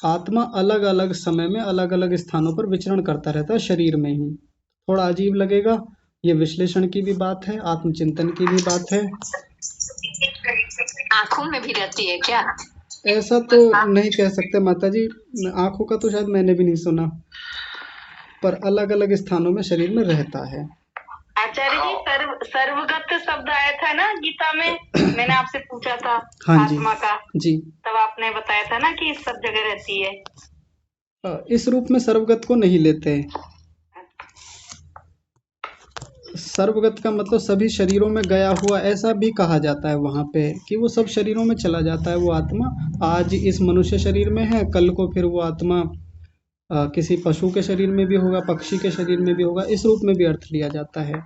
आत्मा अलग अलग समय में अलग अलग स्थानों पर विचरण करता रहता है, शरीर में ही। थोड़ा अजीब लगेगा, ये विश्लेषण की भी बात है, आत्मचिंतन की भी बात है। आंखों में भी रहती है क्या? ऐसा तो नहीं कह सकते माता जी, आंखों का तो शायद मैंने भी नहीं सुना, पर अलग अलग स्थानों में शरीर में रहता है। आचार्य जी, सर्वगत शब्द आया था ना गीता में, मैंने आपसे पूछा था हाँ जी आत्मा का, जी। तब आपने बताया था ना कि सब जगह रहती है। इस रूप में सर्वगत को नहीं लेते। सर्वगत का मतलब सभी शरीरों में गया हुआ, ऐसा भी कहा जाता है वहाँ पे कि वो सब शरीरों में चला जाता है वो आत्मा। आज इस मनुष्य शरीर में है, कल को फिर वो आत्मा किसी पशु के शरीर में भी होगा, पक्षी के शरीर में भी होगा। इस रूप में भी अर्थ लिया जाता है।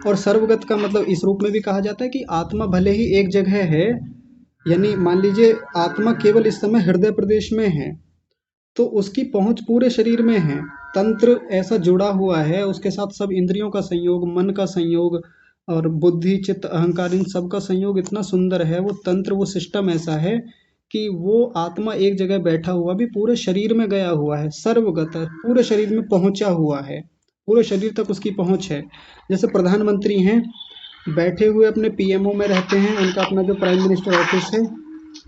और सर्वगत का मतलब इस रूप में भी कहा जाता है कि आत्मा भले ही एक जगह है, यानी मान लीजिए आत्मा केवल इस समय हृदय प्रदेश में है, तो उसकी पहुंच पूरे शरीर में है। तंत्र ऐसा जुड़ा हुआ है, उसके साथ सब इंद्रियों का संयोग, मन का संयोग और बुद्धि चित्त अहंकार, इन सब का संयोग इतना सुंदर है। वो तंत्र, वो सिस्टम ऐसा है कि वो आत्मा एक जगह बैठा हुआ भी पूरे शरीर में गया हुआ है, सर्वगत पूरे शरीर में पहुंचा हुआ है, पूरे शरीर तक उसकी पहुंच है। जैसे प्रधानमंत्री हैं, बैठे हुए अपने पीएमओ में रहते हैं, उनका अपना जो प्राइम मिनिस्टर ऑफिस है,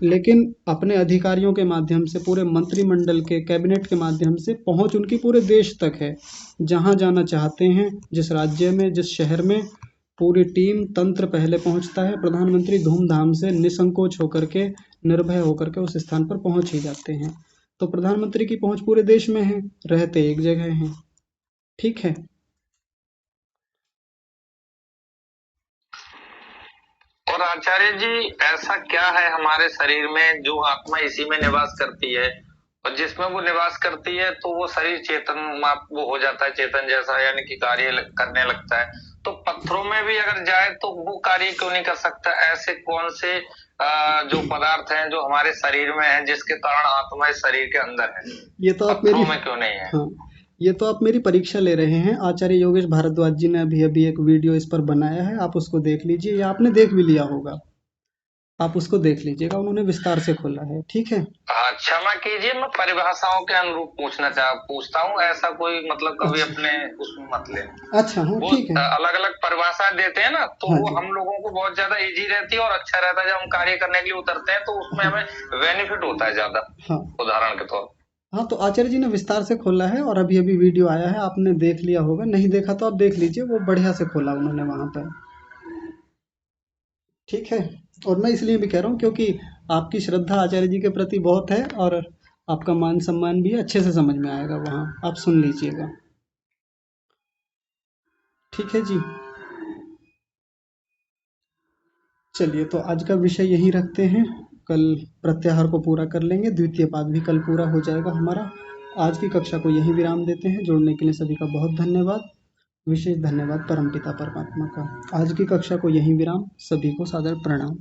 लेकिन अपने अधिकारियों के माध्यम से, पूरे मंत्रिमंडल के कैबिनेट के माध्यम से पहुंच उनकी पूरे देश तक है। जहां जाना चाहते हैं, जिस राज्य में, जिस शहर में, पूरी टीम तंत्र पहले पहुंचता है। प्रधानमंत्री धूमधाम से निसंकोच होकर के, निर्भय होकर के उस स्थान पर पहुंच ही जाते हैं। तो प्रधानमंत्री की पहुंच पूरे देश में है, रहते एक जगह हैं। ठीक है। और आचार्य जी, ऐसा क्या है हमारे शरीर में जो आत्मा इसी में निवास करती है, और जिसमें वो निवास करती है तो वो शरीर चेतन वो हो जाता है, चेतन जैसा, यानी कि कार्य करने लगता है। तो पत्थरों में भी अगर जाए तो वो कार्य क्यों नहीं कर सकता? ऐसे कौन से जो पदार्थ हैं जो हमारे शरीर में है जिसके कारण आत्मा इस शरीर के अंदर है, ये तो आप मेरी, पत्थरों में क्यों नहीं है? हाँ, ये तो आप मेरी परीक्षा ले रहे हैं। आचार्य योगेश भारद्वाज जी ने अभी अभी एक वीडियो इस पर बनाया है, आप उसको देख लीजिए, या आपने देख भी लिया होगा, आप उसको देख लीजिएगा, उन्होंने विस्तार से खोला है। ठीक है। क्षमा कीजिए, मैं परिभाषाओं के अनुरूप पूछता हूँ, ऐसा कोई मतलब कभी अच्छा अपने उसमें मत ले। अच्छा, हाँ वो ठीक है। अलग अलग परिभाषा देते हैं ना, तो हाँ वो जी, हम लोगों को बहुत ज्यादा इजी रहती है और अच्छा रहता है। जब हम कार्य करने के लिए उतरते हैं तो उसमें हाँ हमें बेनिफिट होता है ज्यादा, हाँ उदाहरण के तौर हाँ। तो आचार्य जी ने विस्तार से खोला है, और अभी अभी वीडियो आया है, आपने देख लिया होगा, नहीं देखा तो आप देख लीजिए, वो बढ़िया से खोला उन्होंने वहां पर। ठीक है। और मैं इसलिए भी कह रहा हूँ क्योंकि आपकी श्रद्धा आचार्य जी के प्रति बहुत है, और आपका मान सम्मान भी अच्छे से समझ में आएगा वहाँ, आप सुन लीजिएगा। ठीक है जी। चलिए, तो आज का विषय यहीं रखते हैं, कल प्रत्याहार को पूरा कर लेंगे, द्वितीय पाद भी कल पूरा हो जाएगा हमारा। आज की कक्षा को यहीं विराम देते हैं। जुड़ने के लिए सभी का बहुत धन्यवाद। विशेष धन्यवाद परमपिता परमात्मा का। आज की कक्षा को यहीं विराम। सभी को सादर प्रणाम।